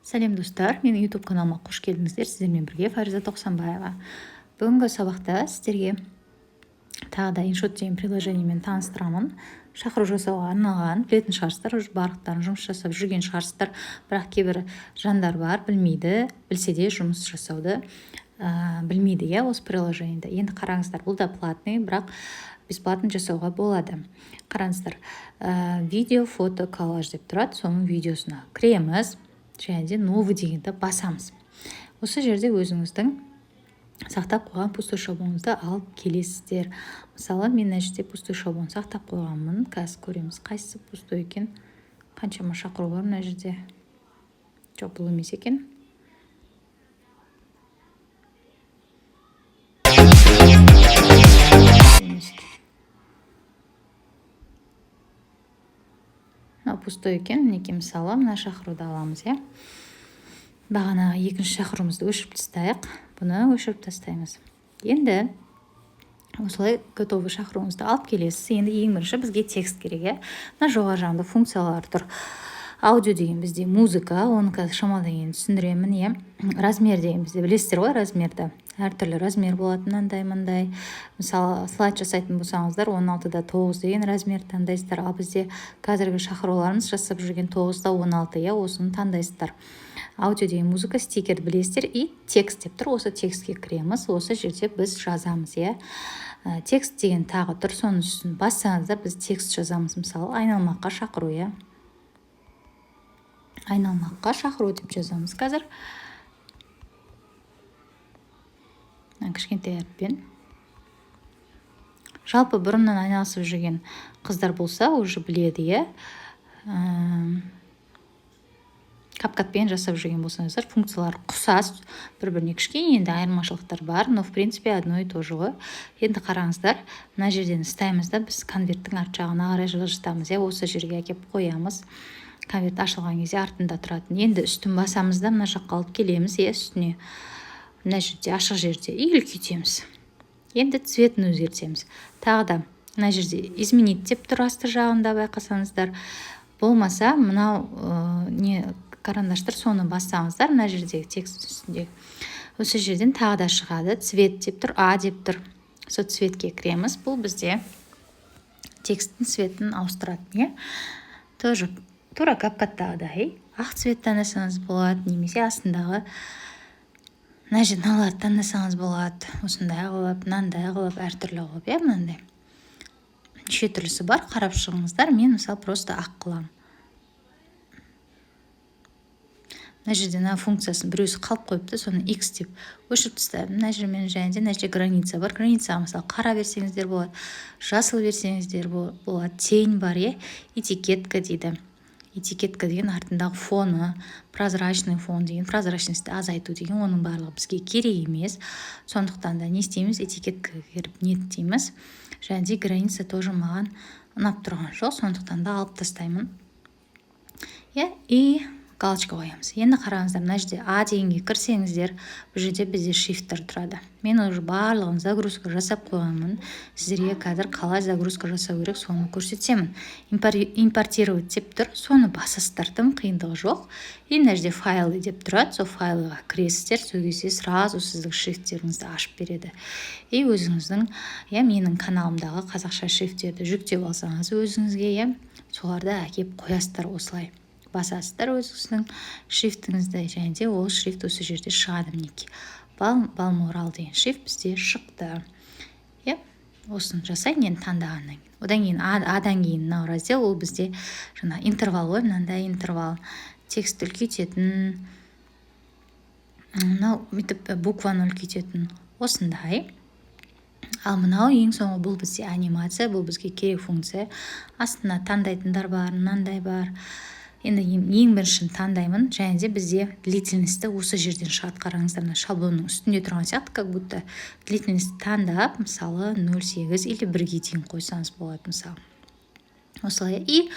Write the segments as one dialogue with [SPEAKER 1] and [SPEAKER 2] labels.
[SPEAKER 1] Сәлем достар, менің YouTube каналыма қош келдіңіздер. Сіздермен бірге Фариза Тоқсанбаева. Бүгінгі сабақта сіздерге тағы да InShot деген приложениемен таныстырамын. Шақыру жасауға арналған, білетін шығарсыздар, барлықтарын жұмыс жасап жүрген шығарсыздар, бірақ кейбір жандар бар, білмейді, білсе де жұмыс жасауды білмейді, осы приложениеде. Енді қараңыздар, бұл да платный, бірақ бесплатно жасауға болады. Қараңыздар, видео, фото, коллаж деп тұрады, соның видеосына кіреміз. Және де новый дегенді басамыз. Осы жерде өзіңіздің сақтап қойған пустой шаблоныңызды алып келесіздер. Мысалы, мен мына жерде пустой шаблон сақтап қойғанмын. Қазір көреміз, қайсысы пустой екен. Қаншама шақыру бар мына жерде. Жоқ, бұл емес екен. Пустой екен. Мінекей мысалы мына шақыруды аламыз, Бағана екінші шақыруымызды өшіріп тастайық. Бұны өшіріп тастаймыз. Енді осылай готовый шақыруымызды алып келесіз. Енді ең бірінші бізге текст керек, Мына жоғары жағында функциялар тұр. Аудио деген бізде музыка, оны қазір шамадан кейін түсіндіремін, Размер деген бізде білесіздер ғой, размерді. Әртүрлі размер болады, мынандай. Мысалы, слайд жасайтын болсаңыздар, 16-да 9 деген размер таңдайсыздар. Ал бізде қазіргі шақыруларымыз жасап жүрген 9-да 16, осыны таңдайсыздар. Аудио деген музыка, стикер білесіздер, и текст деп тұр. Осы текстке кіреміз, осы жерде біз жазамыз, Текст деген тағы тұр, соның үстін бассаңыздар біз текст жазамыз. Мысалы, айналмаққа шақыру, Айналмаққа шақыру деп жазамыз қазір. Кішкентай әріппен. Жалпы бұрыннан айналысып жүрген қыздар болса, уже біледі, капкатпен жасап жүрген болсаңыздар, функциялар құсас, бір-біріне кішкене енді айырмашылықтар бар, но в принципе одно и то же ғой. Енді қараңыздар, мына жерден істаймыз да, біз конверттің арт жағына қарай жылжытамыз, осы жерге әкеп қоямыз. Конверт ашылған кезде артында тұратын. Енді үстін басамыз да, мына жаққа алып келеміз, үстіне. Мына жерде ашық жерде и үлкейтеміз. Енді цветін өзгертеміз. Тағы да мына жерде изменить деп тұр асты жағында, байқасаңыздар. Болмаса, мынау карандаштар, соны бассаңыздар, мына жердегі текст үстінде. Осы жерден тағы да шығады. Цвет деп тұр, А деп тұр. Сол цветке кіреміз. Бұл бізде тексттің цветін ауыстырады, Тоже тура капкаттағыдай. Ақ цвет таңдасаңыз болады, немесе астындағы мына жерден алады таңдасаңыз болады. Осындай қылып, мынандай қылып, әртүрлі қылып, мынандай. Неше түрлісі бар, қарап шығыңыздар. Мен мысалы просто ақ қыламын. Мына жерде функциясын біреусі қалып қойыпты, соны X деп өшіріп тастаймын. Мына жермен және де мына жерде граница бар. Границаға мысалы қара берсеңіздер болады, жасыл берсеңіздер болады, тень бар, этикетка дейді. Этикетка деген артындағы фоны, прозрачный фон деген, прозрачностьті азайту деген, оның барлығы бізге керек емес. Сондықтан да не істейміз, этикетка керіп нет дейміз. Және де граница тоже маған ұнап тұрған жоқ, сондықтан да алып тастаймын. И галочка қоямыз. Енді қараңыздар, мына жерде А дегенге кірсеңіздер, бұл жерде бізде шрифттер тұрады. Мен уже барлығын загрузка жасап қойғанмын. Сіздерге қазір қалай загрузка жасау керек, соны көрсетемін. Импортировать деп тұр, соны басасыздар, тым қиындығы жоқ. И мына жерде файлы деп тұрады, сол файлыға кіресіздер, сол кезде сразу сіздің шрифттеріңізді ашып береді. И өзіңіздің, менің каналымдағы қазақша шрифттерді жүктеп алсаңыз өзіңізге, соларды әкеп қоясыздар осылай. Басасыздар өзіңіздің шрифтіңізді, және де ол шрифт осы жерде шығады, мінекей. Балморал деген шрифт бізде шықты. Осыны жасайын, енді таңдағаннан. Одан кейін адан кейін мынау раздел, ол бізде жаңа интервал ғой, мынандай интервал. Текст үлкейтетін, мынау букваны үлкейтетін, осындай. Ал мынау ең соңғы, бұл бізде анимация, бұл бізге керек функция. Астына таңдайтындар бар, мынандай бар. Енді ең біріншін таңдаймын, және де бізде длительностьті осы жерден шығады. Қараңыздар, шаблонның үстінде тұрған сияқты, как будто длительностьті таңдап, мысалы 0,8 или 1-ге дейін қойсаңыз болады, мысалы. Осылай. И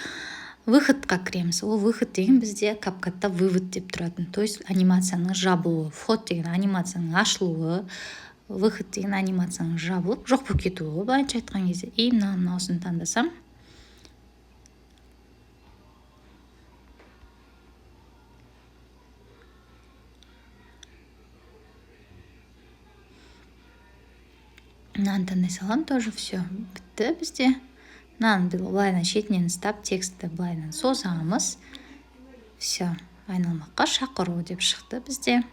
[SPEAKER 1] выходқа кіреміз. Ол выход деген бізде капкатта вывод деп тұратын. То есть анимацияның жабылуы, вход деген анимацияның ашылуы, выход деген анимацияның жабылып, жоқ болып кетуі, былайша айтқан кезде. И мынаусын таңдасам, мынаны таңдай саламын тоже. Все бітті бізде. Мынаны былайынан шетінен ұстап текстті былайынан созамыз. Все, айналмаққа шақыру деп шықты бізде.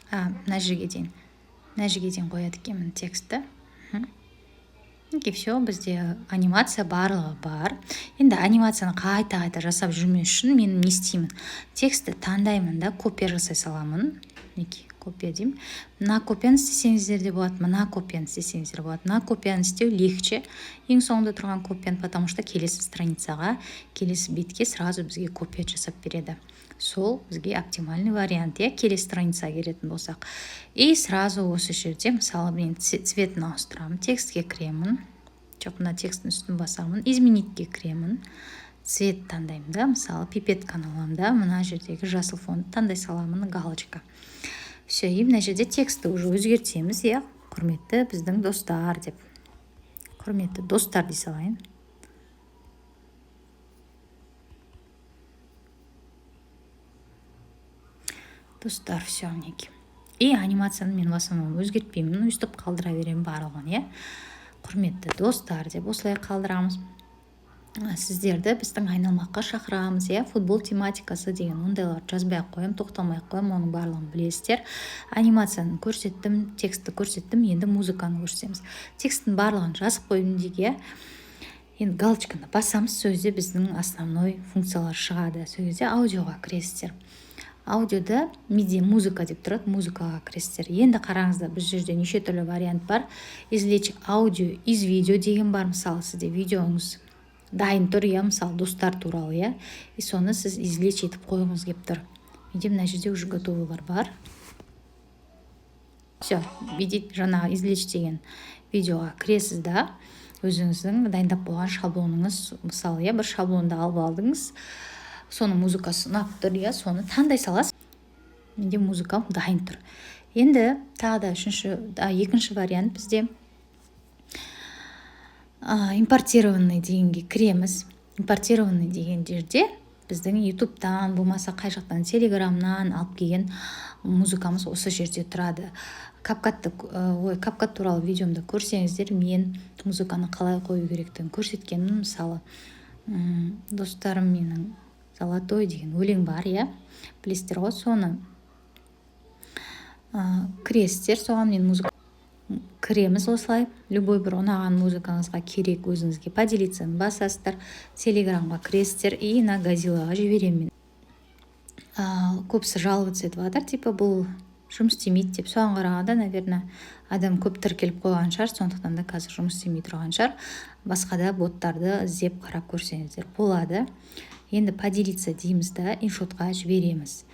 [SPEAKER 1] Мына жерге дейін қояды екенмін текстті. Все, бізде анимация барлығы бар. Енді анимацияны қайта жасап жүрмес үшін мен не істеймін? Текстті таңдаймын да, копия жасай саламын. Копия деймін. Мына копияны істесеңіздер де болады, мына копияны істесеңіздер болады. Мына копияны істеу легче. Ең соңында тұрған копияны, потому что келесі страницаға, келесі бетке сразу бізге копия жасап береді. Сол бізге оптимальный вариант, келесі страницаға келетін болсақ. И сразу осы жерде, мысалы, мен цветін ауыстырамын, текстке кіремін. Мына тексттің үстін басамын, изменитке кіремін. Цвет таңдаймын да, мысалы, пипетканы аламын да, мына жердегі жасыл фонды таңдай саламын, галочка. Все, и мына жерде текстті уже өзгертеміз, құрметті біздің достар деп. Құрметті достар дей салайын. Достар, все, мінекей. И анимацияны мен басамын, өзгертпеймін, өстіп қалдыра беремін барлығын, құрметті достар деп осылай қалдырамыз. Сіздерді біздің айналмаққа шақырамыз, футбол тематикасы деген ондайлар жазбай қоям, тоқталмай қоям, оның барлығын білесіздер. Анимацияны көрсеттім, текстті көрсеттім, енді музыканы көрсетеміз. Тексттің барлығын жазып қойдым деге, енді галочканы басамыз, сөзде біздің основной функциялар шығады. Сөзде аудиоға кіресіздер. Аудиода MIDI музыка деп тұрады, музыкаға кіресіздер. Енді қараңыздар, біз жерде неше түрлі вариант бар. Извлечь аудио из видео деген бар, мысалы, сізде видеоңыз дайын тұр, мысалы, достар туралы, и соны сіз извлечь етіп қойыңыз кеп тұр. Менде мына жерде уже готовылар бар. Все, видеть, жаңағы извлечь деген видеоға кіресіз да, өзіңіздің дайындап болған шаблоныңыз, мысалы, бір шаблонды алып алдыңыз, соның музыкасы ұнап тұр, соны таңдай саласыз. Менде музыкам дайын тұр. Енді тағы да екінші вариант бізде импортированный дегенге кіреміз. Импортированный деген жерде біздің ютубтан, болмаса қай жақтан, телеграмнан алып келген музыкамыз осы жерде тұрады. Капкат туралы видеомда көрсеңіздер, мен музыканы қалай қою керектігін көрсеткенмін. Мысалы, достарым менің золотой деген өлең бар, білесіздер ғой, соны кіресіздер, соған мен музыка кіреміз осылай. Любой бір ұнаған музыкаңызға керек, өзіңізге поделицаны басасыздар, телеграмға кіресіздер, и на Газилаға жіберемін. Көпсі жаловаться етіп жатыр, типа бұл жұмыс істемейді деп. Соған қарағанда, наверное, адам көп тіркеліп қойған шығар, сондықтан да қазір жұмыс істемей тұрған шығар. Басқада боттарды іздеп қарап көрсеңіздер болады. Енді поделиться дейміз да, иншотқа жібереміз.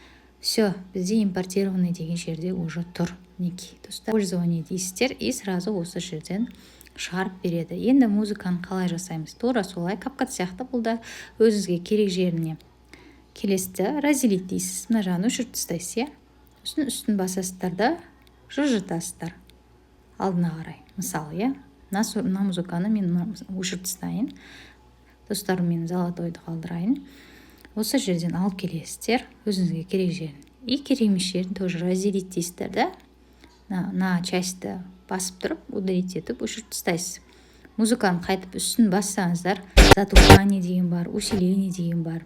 [SPEAKER 1] Все, бізде импортированный деген жерде уже тұр. Неки, достар, пользование дейсіздер, и сразу осы жерден шығарып береді. Енді музыканы қалай жасаймыз? Тура солай, капкат сияқты, бұл да өзіңізге керек жеріне келесті, разделить дейсіз. Мына жағын өшіріп тастайсыз, үстін басасыздар да жылжытасыздар алдына қарай. Мысалы, мына музыканы мен өшіріп тастайын. Достарым мен золотойды қалдырайын. Осы жерден алып келесіздер, өзіңізге керек жерін. И керек емес жерін тоже разделить дейсіздер да. На частьті басып тұрып, удалить етіп, өшіріп тастайсыз. Музыканы қайтып үстін бассаңыздар, затухание деген бар, усиление деген бар.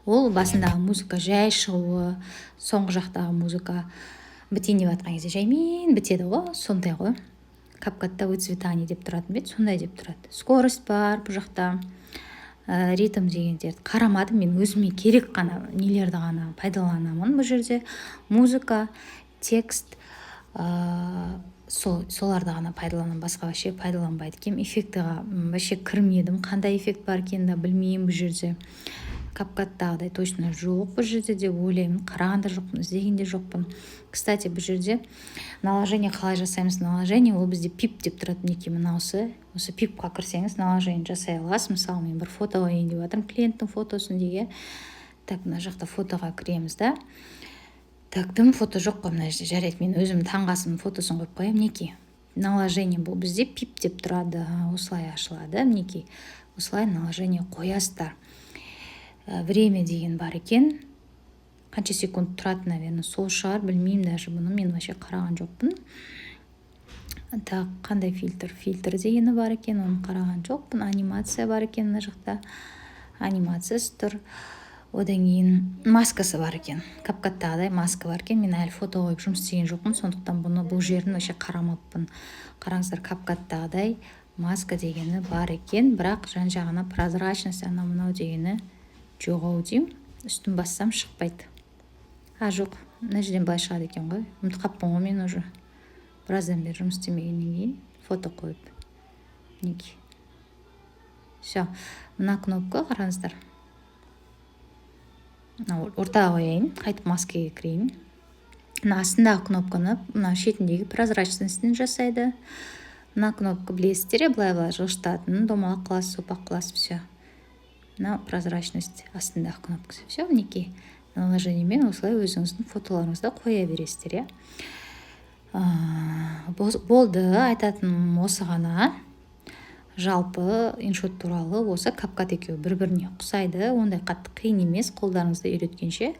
[SPEAKER 1] Ол басындағы музыка жай шығуы, соңғы жақтағы музыка бітейін деп атқан кезде жаймен бітеді ғой, сондай ғой. Капкатта выцветание деп тұратын бет, сондай деп тұрады. Скорость бар бұл жақта, ритм дегендерді қарамадым, мен өзіме керек қана нелерді ғана пайдаланамын бұл жерде. Музыка, текст, соларды ғана пайдаланамын, басқа вообще пайдаланбайды екенмін. Эффектіға вообще кірмедім, қандай эффект бар екенін де білмеймін бұл жерде. Капкаттағыдай точно жоқ бұл жерде деп ойлаймын, қараған да жоқпын, іздеген де жоқпын. Кстати, бұл жерде наложение қалай жасаймыз? Наложение ол бізде пип деп тұрады, мінекей мына осы пипқа кірсеңіз наложение жасай аласыз. Мысалы, мен бір фото қояйын деп жатырмын, клиенттің фотосын деге. Так, мына жақта фотоға кіреміз да. Так, дым фото жоқ қой мына жерде, жарайды, мен өзім таңғасының фотосын қойып қоямын. Мінекей наложение бұл бізде пип деп тұрады, осылай ашылады. Мінекей осылай наложение қоясыздар. Время деген бар екен. қанша секунд тұрады, наверное, сол шығар, білмеймін даже, бұны мен вообще қараған жоқпын. Так, қандай фильтр дегені бар екен, оны қараған жоқпын. Анимация бар екен, мына жақта анимациясы тұр. Одан кейін маскасы бар екен, CapCut'тағыдай маска бар екен. Мен әлі фото қойып жұмыс істеген жоқпын, сондықтан бұл жерін вообще қарамаппын. Қараңыздар, CapCut'тағыдай маска дегені бар екен, бірақ жан жағына прозрачность анау мынау дегені жоқ ау деймін. Үстін бассам шықпайды. Жоқ, мына жерден былай шығады екен ғой. Ұмытып қалыппын ғой мен уже. Біраздан бері жұмыс істемегеннен кейін фото қойып. Неге? Все, мына кнопка қараңыздар. Ортаға қояйын, қайтып маскаға кірейін. Мына астындағы кнопканы мына шетіндегі прозрачностьін жасайды. Мына кнопка білесіздер, былай жылжытатын, домалақ қыласыз, сопақ қыласыз, все. Мына прозрачность астындағы кнопкасы. Все, мінекей. Наложениемен осылай өзіңіздің фотоларыңызды қоя бересіздер, болды. Айтатын осы ғана. Жалпы иншот туралы осы CapCut екеуі бір-біріне ұқсайды. Ондай қатты қиын емес, қолдарыңызды үйреткенше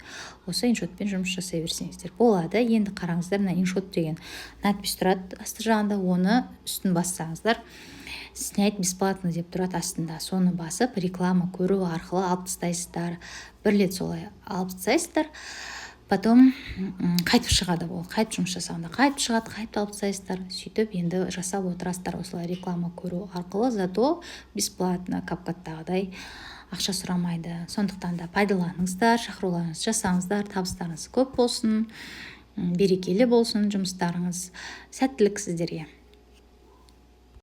[SPEAKER 1] осы иншотпен жұмыс жасай берсеңіздер болады. Енді қараңыздар, мына иншот деген надпись тұрады асты жағында, оны үстін бассаңыздар, снять бесплатно деп тұрады астында. Соны басып, реклама көру арқылы алып тастайсыздар. Бір рет солай алып тастайсыздар. Потом қайтып шығады ол. Қайтып жұмыс жасағанда қайтып шығады, қайтып алып тастайсыздар. Сөйтіп енді жасап отырасыздар осылай реклама көру арқылы, зато бесплатно CapCut'тағыдай ақша сұрамайды. Сондықтан да пайдаланыңыздар, шақыруларыңыз жасаңыздар, табыстарыңыз көп болсын, берекелі болсын жұмыстарыңыз. Сәттілік сіздерге.